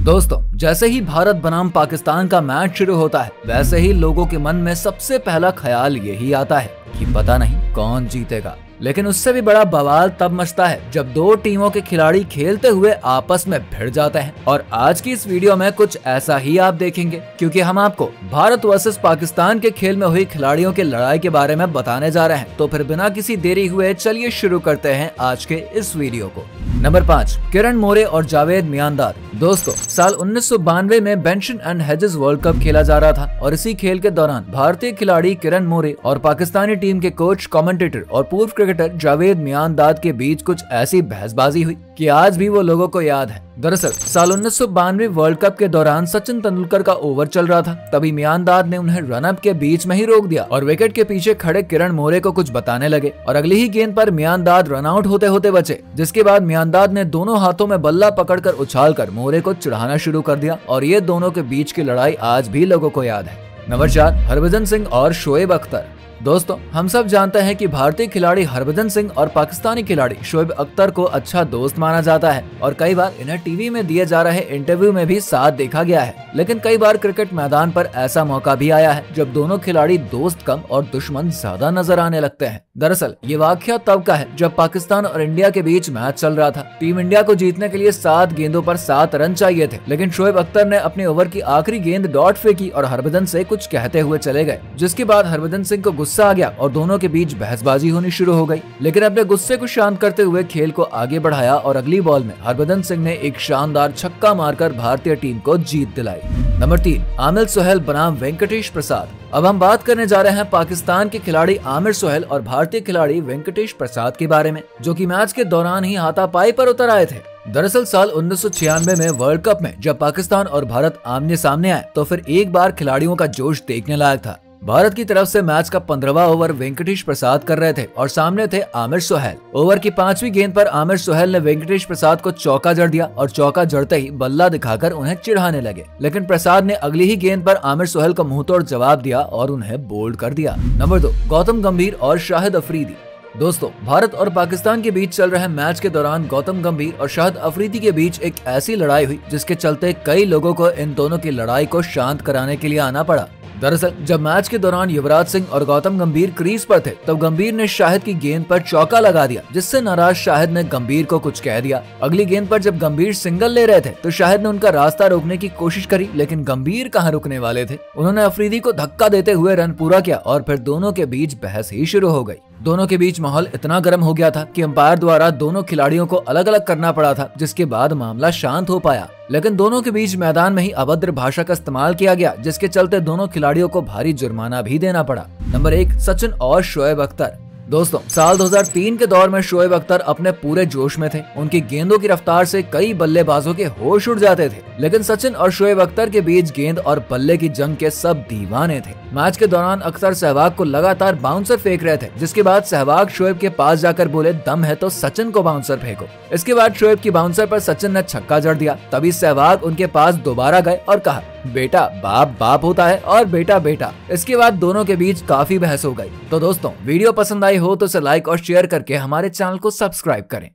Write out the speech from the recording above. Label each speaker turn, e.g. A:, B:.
A: दोस्तों, जैसे ही भारत बनाम पाकिस्तान का मैच शुरू होता है, वैसे ही लोगों के मन में सबसे पहला ख्याल यही आता है कि पता नहीं कौन जीतेगा। लेकिन उससे भी बड़ा बवाल तब मचता है जब दो टीमों के खिलाड़ी खेलते हुए आपस में भिड़ जाते हैं। और आज की इस वीडियो में कुछ ऐसा ही आप देखेंगे, क्योंकि हम आपको भारत वर्सेस पाकिस्तान के खेल में हुई खिलाड़ियों की लड़ाई के बारे में बताने जा रहे हैं। तो फिर बिना किसी देरी हुए चलिए शुरू करते हैं आज के इस वीडियो को। नंबर 5, किरण मोरे और जावेद मियांदाद। दोस्तों, साल 1992 में बेंशन एंड हेजेस वर्ल्ड कप खेला जा रहा था और इसी खेल के दौरान भारतीय खिलाड़ी किरण मोरे और पाकिस्तानी टीम के कोच, कमेंटेटर और पूर्व क्रिकेटर जावेद मियांदाद के बीच कुछ ऐसी बहसबाजी हुई कि आज भी वो लोगों को याद है। दरअसल साल 1992 वर्ल्ड कप के दौरान सचिन तेंदुलकर का ओवर चल रहा था। तभी मियांदाद ने उन्हें रन अप के बीच में ही रोक दिया और विकेट के पीछे खड़े किरण मोरे को कुछ बताने लगे और अगली ही गेंद पर मियांदाद रन आउट होते होते बचे, जिसके बाद मियांदाद ने दोनों हाथों में बल्ला पकड़कर उछालकर मोरे को चिढ़ाना शुरू कर दिया और ये दोनों के बीच की लड़ाई आज भी लोगों को याद है। नंबर 4, हरभजन सिंह और शोएब अख्तर। दोस्तों, हम सब जानते हैं कि भारतीय खिलाड़ी हरभजन सिंह और पाकिस्तानी खिलाड़ी शोएब अख्तर को अच्छा दोस्त माना जाता है और कई बार इन्हें टीवी में दिए जा रहे इंटरव्यू में भी साथ देखा गया है। लेकिन कई बार क्रिकेट मैदान पर ऐसा मौका भी आया है जब दोनों खिलाड़ी दोस्त कम और दुश्मन ज्यादा नजर आने लगते हैं। दरअसल ये वाकया तब का है जब पाकिस्तान और इंडिया के बीच मैच चल रहा था। टीम इंडिया को जीतने के लिए 7 गेंदों पर 7 रन चाहिए थे, लेकिन शोएब अख्तर ने अपने ओवर की आखिरी गेंद डॉट फेंकी और हरभजन से कुछ कहते हुए चले गए, जिसके बाद हरभजन सिंह को गुस्सा आ गया और दोनों के बीच बहसबाजी होनी शुरू हो गई। लेकिन अपने गुस्से को शांत करते हुए खेल को आगे बढ़ाया और अगली बॉल में हरभजन सिंह ने एक शानदार छक्का मारकर भारतीय टीम को जीत दिलाई। नंबर 3, आमिर सुहेल बनाम वेंकटेश प्रसाद। अब हम बात करने जा रहे हैं पाकिस्तान के खिलाड़ी आमिर सुहेल और भारतीय खिलाड़ी वेंकटेश प्रसाद के बारे में, जो कि मैच के दौरान ही हाथापाई पर उतर आए थे। दरअसल साल 1996 में वर्ल्ड कप में जब पाकिस्तान और भारत आमने सामने आए तो फिर एक बार खिलाड़ियों का जोश देखने लायक था। भारत की तरफ से मैच का 15वां ओवर वेंकटेश प्रसाद कर रहे थे और सामने थे आमिर सुहेल। ओवर की 5वीं गेंद पर आमिर सुहेल ने वेंकटेश प्रसाद को चौका जड़ दिया और चौका जड़ते ही बल्ला दिखाकर उन्हें चिढ़ाने लगे, लेकिन प्रसाद ने अगली ही गेंद पर आमिर सुहेल को मुंहतोड़ जवाब दिया और उन्हें बोल्ड कर दिया। नंबर 2, गौतम गंभीर और शाहिद अफरीदी। दोस्तों, भारत और पाकिस्तान के बीच चल रहे मैच के दौरान गौतम गंभीर और शाहिद अफरीदी के बीच एक ऐसी लड़ाई हुई जिसके चलते कई लोगों को इन दोनों की लड़ाई को शांत कराने के लिए आना पड़ा। दरअसल जब मैच के दौरान युवराज सिंह और गौतम गंभीर क्रीज पर थे तब गंभीर ने शाहिद की गेंद पर चौका लगा दिया, जिससे नाराज शाहिद ने गंभीर को कुछ कह दिया। अगली गेंद पर जब गंभीर सिंगल ले रहे थे तो शाहिद ने उनका रास्ता रोकने की कोशिश करी, लेकिन गंभीर कहां रुकने वाले थे। उन्होंने अफरीदी को धक्का देते हुए रन पूरा किया और फिर दोनों के बीच बहस ही शुरू हो गई। दोनों के बीच माहौल इतना गर्म हो गया था कि अंपायर द्वारा दोनों खिलाड़ियों को अलग अलग करना पड़ा था, जिसके बाद मामला शांत हो पाया। लेकिन दोनों के बीच मैदान में ही अभद्र भाषा का इस्तेमाल किया गया, जिसके चलते दोनों खिलाड़ियों को भारी जुर्माना भी देना पड़ा। नंबर 1, सचिन और शोएब अख्तर। दोस्तों, साल 2003 के दौर में शोएब अख्तर अपने पूरे जोश में थे। उनकी गेंदों की रफ्तार से कई बल्लेबाजों के होश उड़ जाते थे, लेकिन सचिन और शोएब अख्तर के बीच गेंद और बल्ले की जंग के सब दीवाने थे। मैच के दौरान अख्तर सहवाग को लगातार बाउंसर फेंक रहे थे, जिसके बाद सहवाग शोएब के पास जाकर बोले, दम है तो सचिन को बाउंसर फेंको। इसके बाद शोएब की बाउंसर पर सचिन ने छक्का जड़ दिया। तभी सहवाग उनके पास दोबारा गए और कहा, बेटा बाप बाप होता है और बेटा बेटा। इसके बाद दोनों के बीच काफी बहस हो गई। तो दोस्तों, वीडियो पसंद आई हो तो इसे लाइक और शेयर करके हमारे चैनल को सब्सक्राइब करें।